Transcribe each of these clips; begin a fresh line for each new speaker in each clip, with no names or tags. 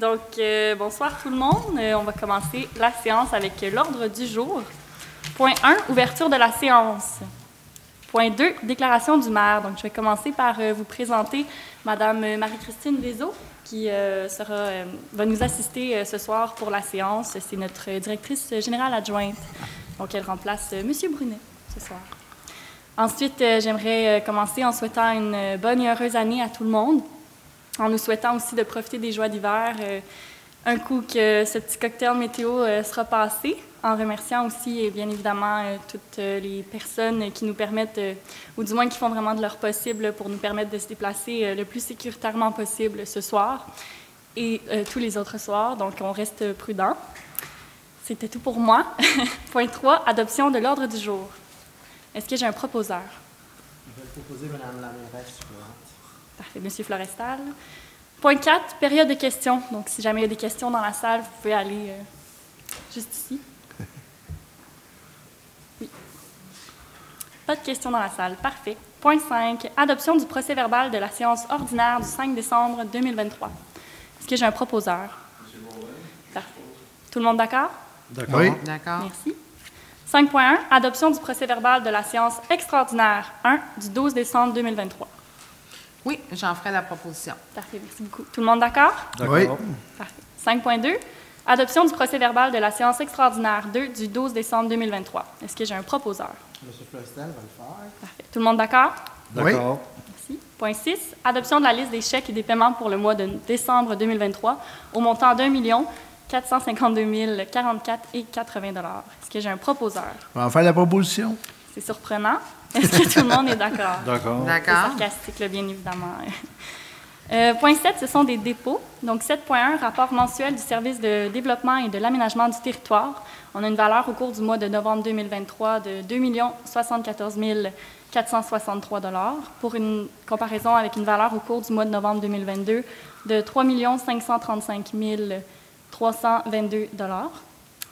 Donc, bonsoir tout le monde. On va commencer la séance avec l'ordre du jour. Point 1, ouverture de la séance. Point 2, déclaration du maire. Donc, je vais commencer par vous présenter Mme Marie-Christine Vézot, qui va nous assister ce soir pour la séance. C'est notre directrice générale adjointe. Donc, elle remplace M. Brunet ce soir. Ensuite, j'aimerais commencer en souhaitant une bonne et heureuse année à tout le monde, en nous souhaitant aussi de profiter des joies d'hiver, un coup que ce petit cocktail météo sera passé, en remerciant aussi, bien évidemment, toutes les personnes qui nous permettent, ou du moins qui font vraiment de leur possible pour nous permettre de se déplacer le plus sécuritairement possible ce soir et tous les autres soirs. Donc, on reste prudent. C'était tout pour moi. Point 3, adoption de l'ordre du jour. Est-ce que j'ai un proposeur?
Je vais proposer Mme la mairesse.
Parfait, M. Florestal. Point 4, période de questions. Donc, si jamais il y a des questions dans la salle, vous pouvez aller juste ici. Oui. Pas de questions dans la salle. Parfait. Point 5, adoption du procès-verbal de la séance ordinaire du 5 décembre 2023. Est-ce que j'ai un proposeur?
M. Bourret.
Parfait. Tout le monde d'accord?
D'accord.
Oui.
D'accord.
Merci. 5.1, adoption du procès-verbal de la séance extraordinaire 1 du 12 décembre 2023.
Oui, j'en ferai la proposition.
Parfait, merci beaucoup. Tout le monde d'accord?
Oui.
Parfait. 5.2, adoption du procès-verbal de la séance extraordinaire 2 du 12 décembre 2023. Est-ce que j'ai un proposeur?
M. Florestal va le faire.
Parfait. Tout le monde d'accord?
D'accord.
Merci. Point 6, adoption de la liste des chèques et des paiements pour le mois de décembre 2023 au montant d'1 452 044,80 $. Est-ce que j'ai un proposeur?
On va faire la proposition.
C'est surprenant. Est-ce que tout le monde est d'accord?
D'accord.
C'est
D'accord.
sarcastique, là, bien évidemment. Point 7, ce sont des dépôts. Donc, 7.1, rapport mensuel du service de développement et de l'aménagement du territoire. On a une valeur au cours du mois de novembre 2023 de 2 074 463 $, pour une comparaison avec une valeur au cours du mois de novembre 2022 de 3 535 322 $.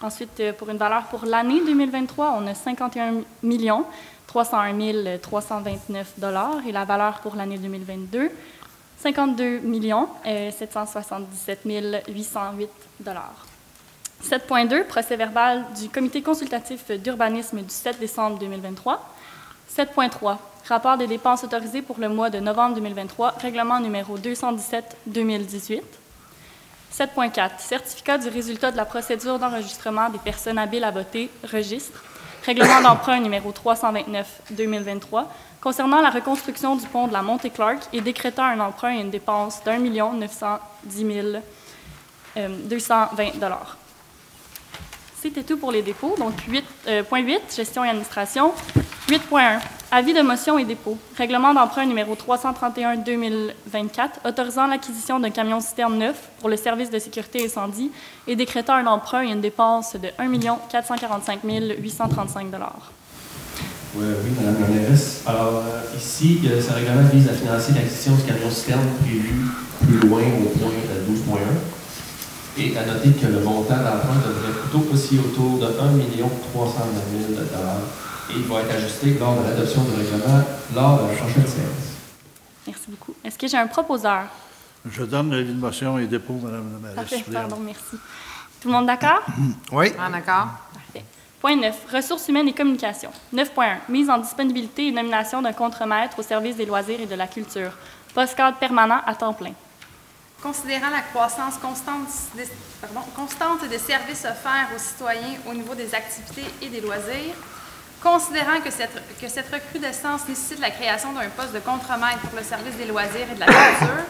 Ensuite, pour une valeur pour l'année 2023, on a 51 301 329 $ et la valeur pour l'année 2022, 52 777 808 $. 7.2, procès-verbal du comité consultatif d'urbanisme du 7 décembre 2023. 7.3, rapport des dépenses autorisées pour le mois de novembre 2023, règlement numéro 217-2018. 7.4, certificat du résultat de la procédure d'enregistrement des personnes habiles à voter, registre, règlement d'emprunt numéro 329-2023, concernant la reconstruction du pont de la Montée-Clark et décrétant un emprunt et une dépense d'1 910 220 $. C'était tout pour les dépôts. Donc, 8.8, gestion et administration. 8.1, avis de motion et dépôt. Règlement d'emprunt numéro 331-2024, autorisant l'acquisition d'un camion-citerne neuf pour le service de sécurité incendie et décrétant un emprunt et une dépense de 1 445 835 $.
Oui, Mme la mairesse. Alors, ici, ce règlement vise à financer l'acquisition du camion-citerne prévu plus loin au point 12.1. Et à noter que le montant d'emprunt devrait plutôt osciller autour de 1 320 000 $. Et il va être ajusté lors de l'adoption du règlement lors de la prochaine séance.
Merci beaucoup. Est-ce que j'ai un proposeur?
Je donne l'avis de motion et dépôt, Mme la mairesse.
Parfait, pardon, merci. Tout le monde d'accord?
Oui.
Ah, d'accord.
Parfait. Point 9, ressources humaines et communications. 9.1, mise en disponibilité et nomination d'un contremaître au service des loisirs et de la culture. Post-cadre permanent à temps plein.
Considérant la croissance constante des services offerts aux citoyens au niveau des activités et des loisirs, considérant que cette recrudescence nécessite la création d'un poste de contremaître pour le service des loisirs et de la culture,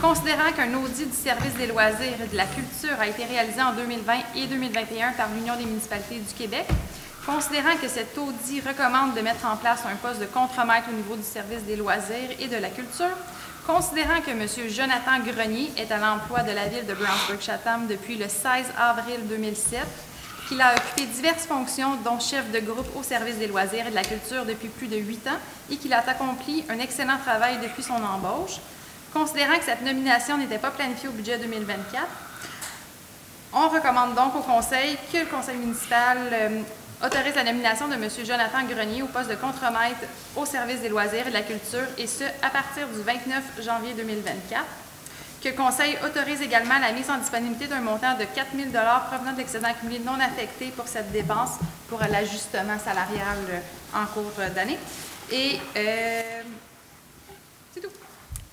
considérant qu'un audit du service des loisirs et de la culture a été réalisé en 2020 et 2021 par l'Union des municipalités du Québec, considérant que cet audit recommande de mettre en place un poste de contremaître au niveau du service des loisirs et de la culture, considérant que M. Jonathan Grenier est à l'emploi de la ville de Brownsburg-Chatham depuis le 16 avril 2007, qu'il a occupé diverses fonctions, dont chef de groupe au service des loisirs et de la culture depuis plus de 8 ans, et qu'il a accompli un excellent travail depuis son embauche, considérant que cette nomination n'était pas planifiée au budget 2024, on recommande donc au Conseil que le Conseil municipal autorise la nomination de M. Jonathan Grenier au poste de contremaître au service des loisirs et de la culture, et ce, à partir du 29 janvier 2024, que Que le Conseil autorise également la mise en disponibilité d'un montant de 4 000 provenant de l'excédent accumulé non affecté pour cette dépense pour l'ajustement salarial en cours d'année. Et c'est tout.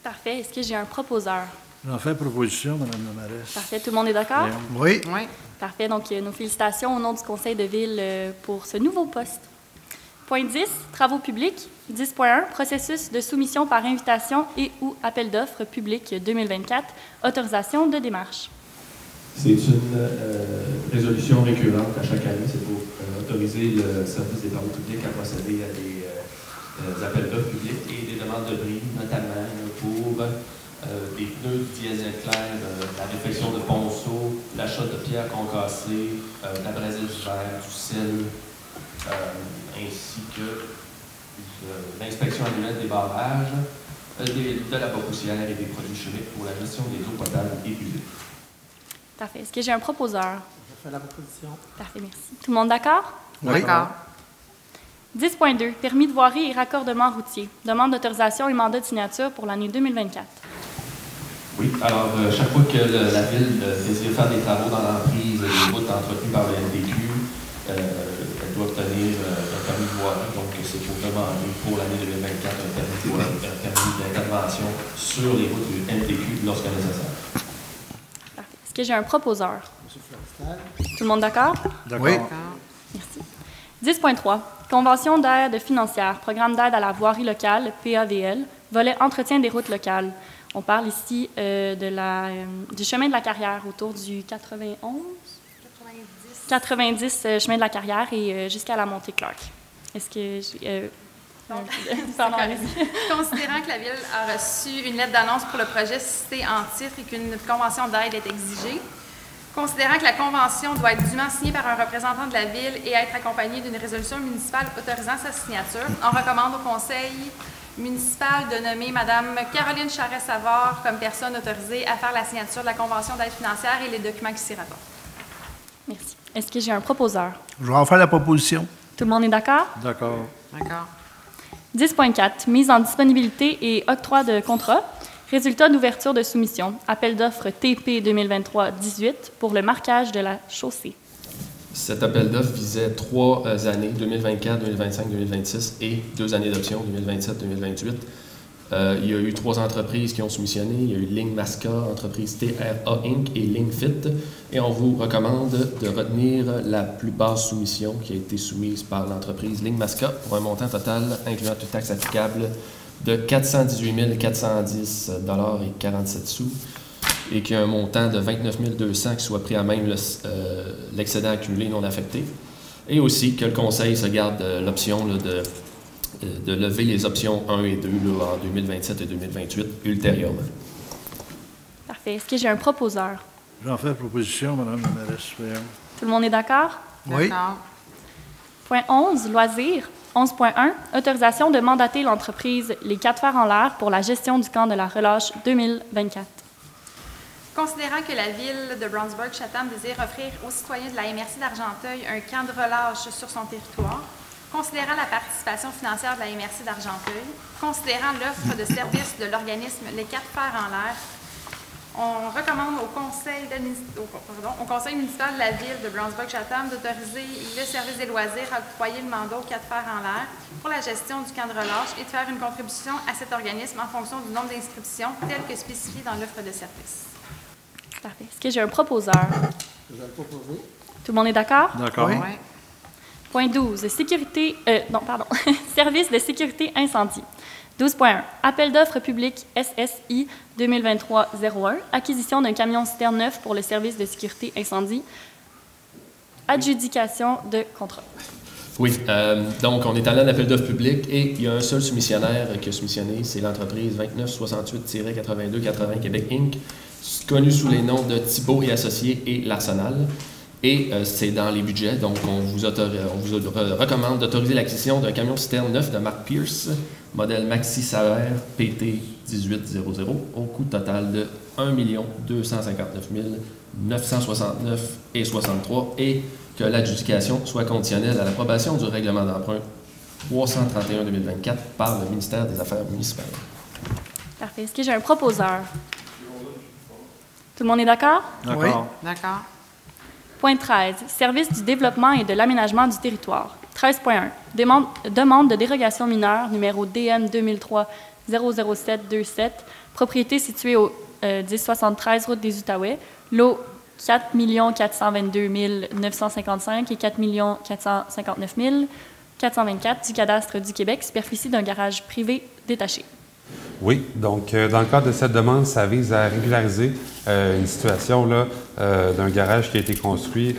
Parfait. Est-ce que j'ai un proposeur?
J'en fais proposition, Mme la mairesse.
Parfait. Tout le monde est d'accord?
Oui.
Oui.
Parfait. Donc, nos félicitations au nom du Conseil de ville pour ce nouveau poste. Point 10, travaux publics. 10.1, processus de soumission par invitation et ou appel d'offres public 2024, autorisation de démarche.
C'est une résolution récurrente à chaque année. C'est pour autoriser le service des travaux publics à procéder à des appels d'offres publics et des demandes de bris, notamment pour des pneus diesel clair, la réfection de ponceaux, l'achat de pierres concassées, l'abrasif vert, du sel, ainsi que l'inspection annuelle des barrages, de la poussière et des produits chimiques pour la gestion des eaux potables et usées.
Parfait. Est-ce que j'ai un proposeur?
Je fais la proposition.
Parfait, merci. Tout le monde d'accord?
Oui.
D'accord.
10.2, permis de voirie et raccordement routier. Demande d'autorisation et mandat de signature pour l'année 2024.
Oui, alors chaque fois que la Ville désire faire des travaux dans l'emprise des routes entretenues par le MDQ, elle doit obtenir un permis de voirie. Donc, c'est pour demander pour l'année 2024 un permis d'intervention sur les routes du MDQ lorsque nécessaire.
Parfait. Est-ce que j'ai un proposeur?
M. Florestal.
Tout le monde d'accord?
D'accord.
Oui.
Merci. 10.3, convention d'aide financière, programme d'aide à la voirie locale, PAVL, volet entretien des routes locales. On parle ici du chemin de la Carrière autour du 90 chemin de la Carrière et jusqu'à la montée Clark. Est-ce que pardon, allez-y.
Considérant que la Ville a reçu une lettre d'annonce pour le projet cité en titre et qu'une convention d'aide est exigée, considérant que la convention doit être dûment signée par un représentant de la Ville et être accompagnée d'une résolution municipale autorisant sa signature, on recommande au Conseil municipal de nommer Mme Caroline Charest-Savard comme personne autorisée à faire la signature de la convention d'aide financière et les documents qui s'y rapportent.
Merci. Est-ce que j'ai un proposeur?
Je vais en faire la proposition.
Tout le monde est d'accord?
D'accord.
D'accord.
10.4, mise en disponibilité et octroi de contrat. Résultat d'ouverture de soumission. Appel d'offres TP 2023-18 pour le marquage de la chaussée.
Cet appel d'offres visait 3 années, 2024, 2025, 2026 et 2 années d'option, 2027, 2028. Il y a eu 3 entreprises qui ont soumissionné. Il y a eu Ligne Masca, entreprise TRA Inc. et Ligne Fit. Et on vous recommande de retenir la plus basse soumission qui a été soumise par l'entreprise Ligne Masca pour un montant total, incluant toute taxe applicable, de 418 410,47 $, et qui a un montant de 29 200 qui soit pris à même l'excédent accumulé non affecté. Et aussi que le Conseil se garde l'option de lever les options 1 et 2 en 2027 et 2028 ultérieurement.
Parfait. Est-ce que j'ai un proposeur?
J'en fais proposition, Mme la mairesse.
Tout le monde est d'accord?
Oui.
D'accord.
Point 11, loisirs. 11.1, autorisation de mandater l'entreprise Les 4 Fers en l'air pour la gestion du camp de la relâche 2024.
Considérant que la Ville de Brownsburg-Chatham désire offrir aux citoyens de la MRC d'Argenteuil un camp de relâche sur son territoire, considérant la participation financière de la MRC d'Argenteuil, considérant l'offre de services de l'organisme Les 4 Fers en l'air, on recommande au Conseil municipal de la Ville de Brownsburg-Chatham d'autoriser le service des loisirs à octroyer le mandat aux 4 Fers en l'air pour la gestion du camp de relâche et de faire une contribution à cet organisme en fonction du nombre d'inscriptions tel que spécifié dans l'offre de service.
Parfait. Est-ce que j'ai un proposeur?
Je vais le proposer.
Tout le monde est d'accord?
D'accord.
Oui.
Oui.
Point 12, service de sécurité incendie. 12.1, appel d'offres public SSI 2023-01, acquisition d'un camion-citerne neuf pour le service de sécurité incendie, adjudication de contrat.
Oui, donc on est allé à l'appel d'offres public et il y a un seul soumissionnaire qui a soumissionné, c'est l'entreprise 2968-8280 Québec Inc., connue sous les noms de Thibault et Associés et l'Arsenal. Et c'est dans les budgets, donc on vous recommande d'autoriser l'acquisition d'un camion-citerne neuf de marque Pierce, modèle Maxi Saver PT 1800, au coût total de 1 259 969,63 et que l'adjudication soit conditionnelle à l'approbation du règlement d'emprunt 331-2024 par le ministère des Affaires municipales.
Parfait. Est-ce que j'ai un proposeur? Tout le monde est d'accord?
D'accord.
D'accord.
Point 13. Service du développement et de l'aménagement du territoire. 13.1. Demande de dérogation mineure, numéro DM 2003-00727, propriété située au 1073 route des Outaouais, lot 4 422 955 et 4 459 424 du cadastre du Québec, superficie d'un garage privé détaché.
Oui, donc dans le cadre de cette demande, ça vise à régulariser une situation là, d'un garage qui a été construit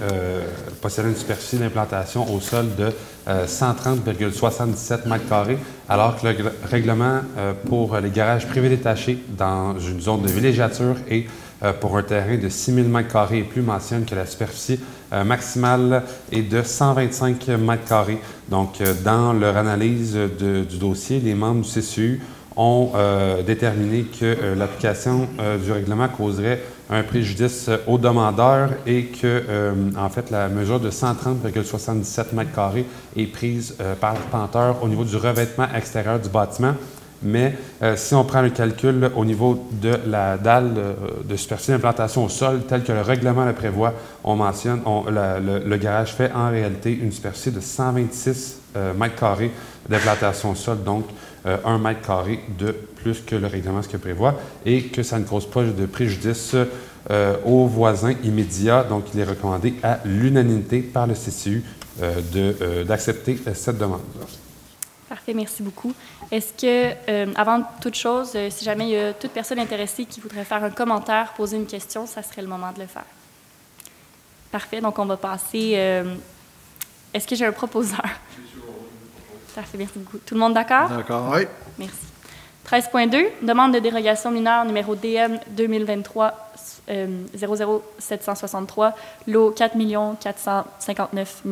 possédant une superficie d'implantation au sol de 130,77 m², alors que le règlement pour les garages privés détachés dans une zone de villégiature et pour un terrain de 6 000 m² et plus mentionne que la superficie maximale est de 125 m². Donc, dans leur analyse du dossier, les membres du CCU ont déterminé que l'application du règlement causerait un préjudice aux demandeurs et que, en fait, la mesure de 130,77 m² est prise par l'arpenteur au niveau du revêtement extérieur du bâtiment. Mais si on prend le calcul au niveau de la dalle de superficie d'implantation au sol, tel que le règlement le prévoit, on mentionne, le garage fait en réalité une superficie de 126 m² d'implantation au sol, donc 1 m² de plus que le règlement ce que prévoit, et que ça ne cause pas de préjudice aux voisins immédiats. Donc, il est recommandé à l'unanimité par le CCU d'accepter cette demande-là.
Parfait, merci beaucoup. Est-ce que, avant toute chose, si jamais il y a toute personne intéressée qui voudrait faire un commentaire, poser une question, ça serait le moment de le faire. Parfait, donc on va passer... Est-ce que j'ai un proposeur? Parfait, merci beaucoup. Tout le monde d'accord?
D'accord.
Oui.
Merci. 13.2, demande de dérogation mineure numéro DM 2023-00763, lot 4 459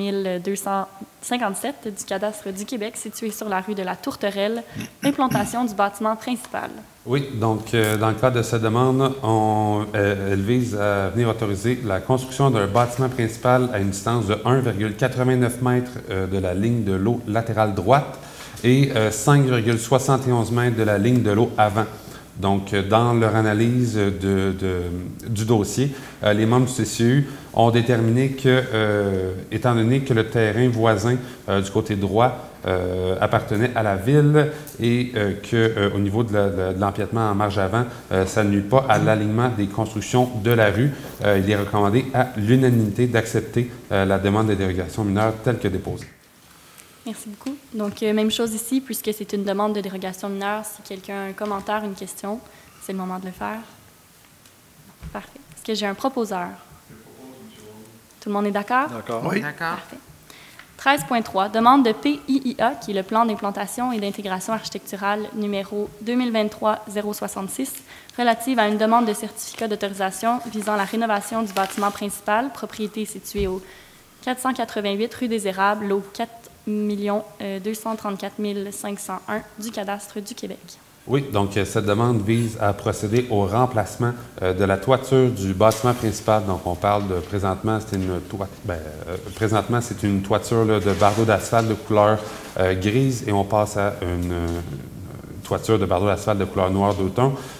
257 du cadastre du Québec, situé sur la rue de la Tourterelle, implantation du bâtiment principal.
Oui, donc dans le cadre de cette demande, elle vise à venir autoriser la construction d'un bâtiment principal à une distance de 1,89 m de la ligne de l'eau latérale droite et 5,71 m de la ligne de l'eau avant. Donc, dans leur analyse du dossier, les membres du CCU ont déterminé que, étant donné que le terrain voisin du côté droit appartenait à la ville et qu'au niveau de l'empiètement en marge avant, ça ne nuit pas à l'alignement des constructions de la rue, il est recommandé à l'unanimité d'accepter la demande de dérogation mineure telle que déposée.
Merci beaucoup. Donc, même chose ici, puisque c'est une demande de dérogation mineure. Si quelqu'un a un commentaire, une question, c'est le moment de le faire. Parfait. Est-ce que j'ai un proposeur? Tout le monde est d'accord?
D'accord.
Oui.
D'accord.
Parfait. 13.3, demande de PIIA, qui est le plan d'implantation et d'intégration architecturale numéro 2023-066, relative à une demande de certificat d'autorisation visant la rénovation du bâtiment principal, propriété située au 488 rue des Érables, lot 4 234 501 du cadastre du Québec.
Oui, donc cette demande vise à procéder au remplacement de la toiture du bâtiment principal. Donc, on parle de présentement, c'est une toiture là, de bardeaux d'asphalte de couleur grise et on passe à une toiture de bardeaux d'asphalte de couleur noire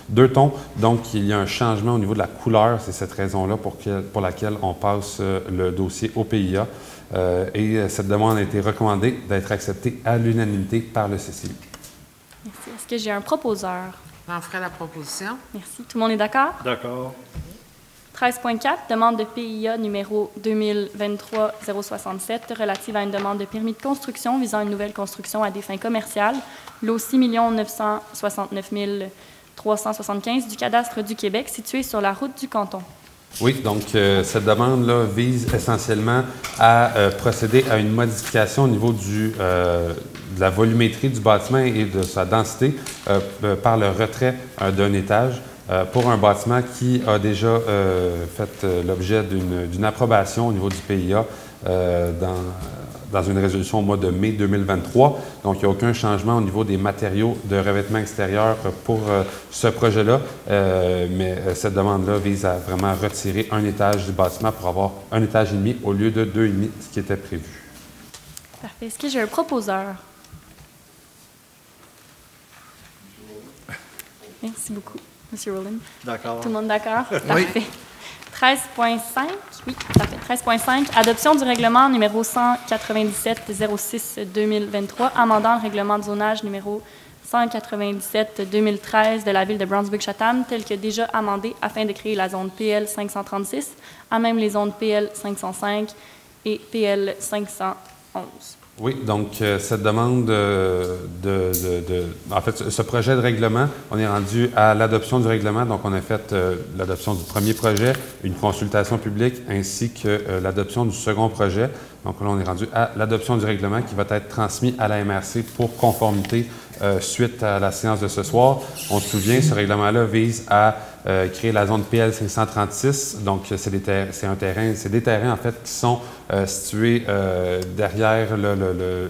deux tons. Donc, il y a un changement au niveau de la couleur. C'est cette raison-là pour laquelle on passe le dossier au PIA. Et cette demande a été recommandée d'être acceptée à l'unanimité par le CCU.
Merci. Est-ce que j'ai un proposeur?
J'en ferai la proposition.
Merci. Tout le monde est d'accord?
D'accord.
13.4, demande de PIA numéro 2023-067 relative à une demande de permis de construction visant une nouvelle construction à des fins commerciales, lot 6 969 375 du cadastre du Québec, situé sur la route du canton.
Oui, donc cette demande-là vise essentiellement à procéder à une modification au niveau de la volumétrie du bâtiment et de sa densité par le retrait d'un étage pour un bâtiment qui a déjà fait l'objet d'une approbation au niveau du PIA dans une résolution au mois de mai 2023. Donc, il n'y a aucun changement au niveau des matériaux de revêtement extérieur pour ce projet-là, mais cette demande-là vise à vraiment retirer un étage du bâtiment pour avoir un étage et demi au lieu de 2,5, ce qui était prévu.
Parfait. Est-ce que j'ai un proposeur? Merci beaucoup. Monsieur Rowland?
D'accord.
Tout le monde d'accord? Parfait. 13.5, oui, parfait. 13.5, adoption du règlement numéro 197-06-2023, amendant le règlement de zonage numéro 197-2013 de la ville de Brunswick-Chatham, tel que déjà amendé afin de créer la zone PL 536, à même les zones PL 505 et PL 511.
Oui, donc cette demande en fait, ce projet de règlement, on est rendu à l'adoption du règlement. Donc, on a fait l'adoption du premier projet, une consultation publique, ainsi que l'adoption du second projet. Donc, là, on est rendu à l'adoption du règlement qui va être transmis à la MRC pour conformité suite à la séance de ce soir. On se souvient, ce règlement-là vise à créer la zone PL 536. Donc, c'est des terrains, en fait, qui sont situés derrière,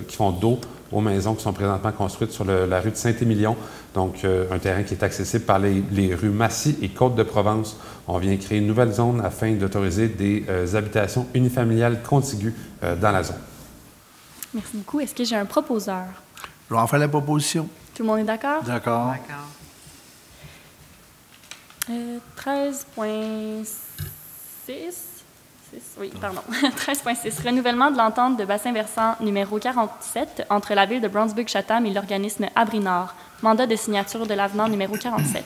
qui font dos aux maisons qui sont présentement construites sur la rue de Saint-Émilion. Donc, un terrain qui est accessible par les rues Massy et Côte-de-Provence. On vient créer une nouvelle zone afin d'autoriser des habitations unifamiliales contiguës dans la zone.
Merci beaucoup. Est-ce que j'ai un proposeur?
Je vais en faire la proposition.
Tout le monde est d'accord?
D'accord.
D'accord.
13.6, renouvellement de l'entente de bassin versant numéro 47 entre la ville de Brunswick-Chatham et l'organisme Abri-Nord. Mandat de signature de l'avenant numéro 47.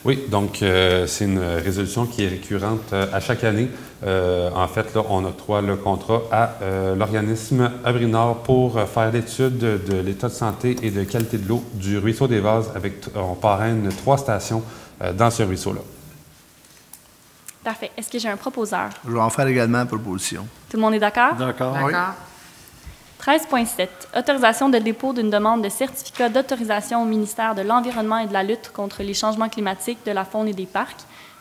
Oui, donc c'est une résolution qui est récurrente à chaque année. En fait, là, on octroie le contrat à l'organisme Abri-Nord pour faire l'étude de l'état de santé et de qualité de l'eau du ruisseau des Vases. On parraine 3 stations dans ce ruisseau-là.
Parfait. Est-ce que j'ai un proposeur?
Je vais en faire également la proposition.
Tout le monde est d'accord?
D'accord.
D'accord.
13.7. Autorisation de dépôt d'une demande de certificat d'autorisation au ministère de l'Environnement et de la lutte contre les changements climatiques, de la faune et des parcs,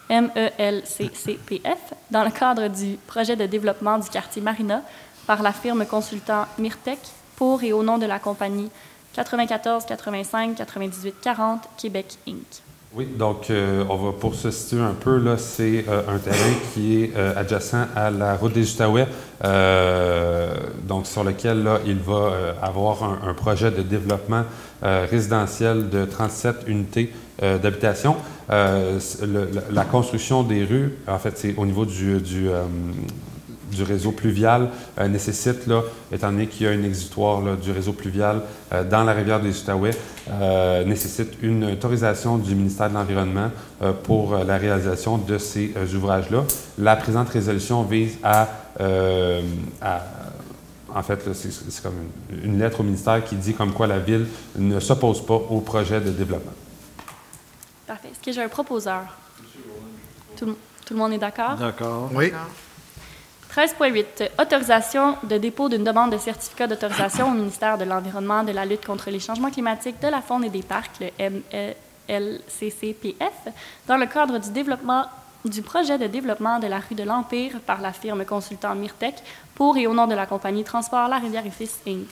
MELCCPF, dans le cadre du projet de développement du quartier Marina par la firme consultant Myrtec pour et au nom de la compagnie 94 85 98 40 Québec Inc.
Oui, donc on va pour se situer un peu, là, c'est un terrain qui est adjacent à la route des Outaouais, donc sur lequel là, il va avoir un projet de développement résidentiel de 37 unités d'habitation. La construction des rues, en fait, c'est au niveau du réseau pluvial nécessite, là, étant donné qu'il y a un exutoire là, du réseau pluvial dans la rivière des Outaouais, nécessite une autorisation du ministère de l'Environnement pour la réalisation de ces ouvrages-là. La présente résolution vise en fait, c'est comme une lettre au ministère qui dit comme quoi la Ville ne s'oppose pas au projet de développement.
Parfait. Est-ce que j'ai un proposeur? Tout le monde est d'accord?
D'accord.
Oui.
13.8. Autorisation de dépôt d'une demande de certificat d'autorisation au ministère de l'Environnement, de la lutte contre les changements climatiques, de la faune et des parcs, le MELCCPF, dans le cadre du projet de développement de la rue de l'Empire par la firme consultant Myrtec pour et au nom de la compagnie Transport La Rivière et Fils Inc.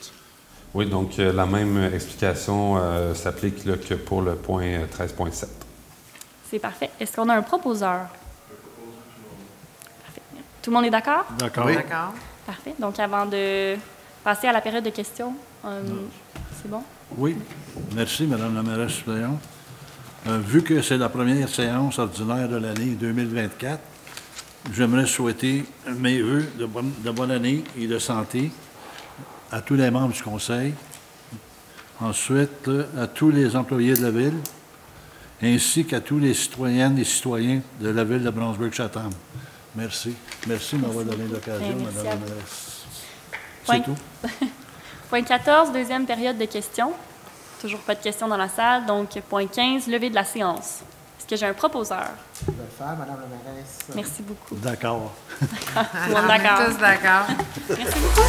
Oui, donc la même explication s'applique là, que pour le point 13.7.
C'est parfait. Est-ce qu'on a un proposeur? Parfait. Tout le monde est d'accord?
D'accord.
Oui.
D'accord.
Parfait. Donc, avant de passer à la période de questions, c'est bon?
Oui. Merci, Madame la mairesse suppléante. Vu que c'est la première séance ordinaire de l'année 2024, j'aimerais souhaiter mes vœux de bonne année et de santé à tous les membres du Conseil, ensuite à tous les employés de la Ville, ainsi qu'à tous les citoyennes et citoyens de la Ville de Brunswick-Chatham. Merci. Merci de m'avoir donné l'occasion,
Bien, merci
Madame
à
la
vous.
mairesse.
Point.
C'est tout.
Point 14, deuxième période de questions. Toujours pas de questions dans la salle. Donc, point 15, levée de la séance. Est-ce que j'ai un proposeur?
Je vais le faire, Madame la mairesse.
Merci beaucoup.
D'accord.
Tout le monde
On est
d'accord.
tous d'accord.
Merci beaucoup.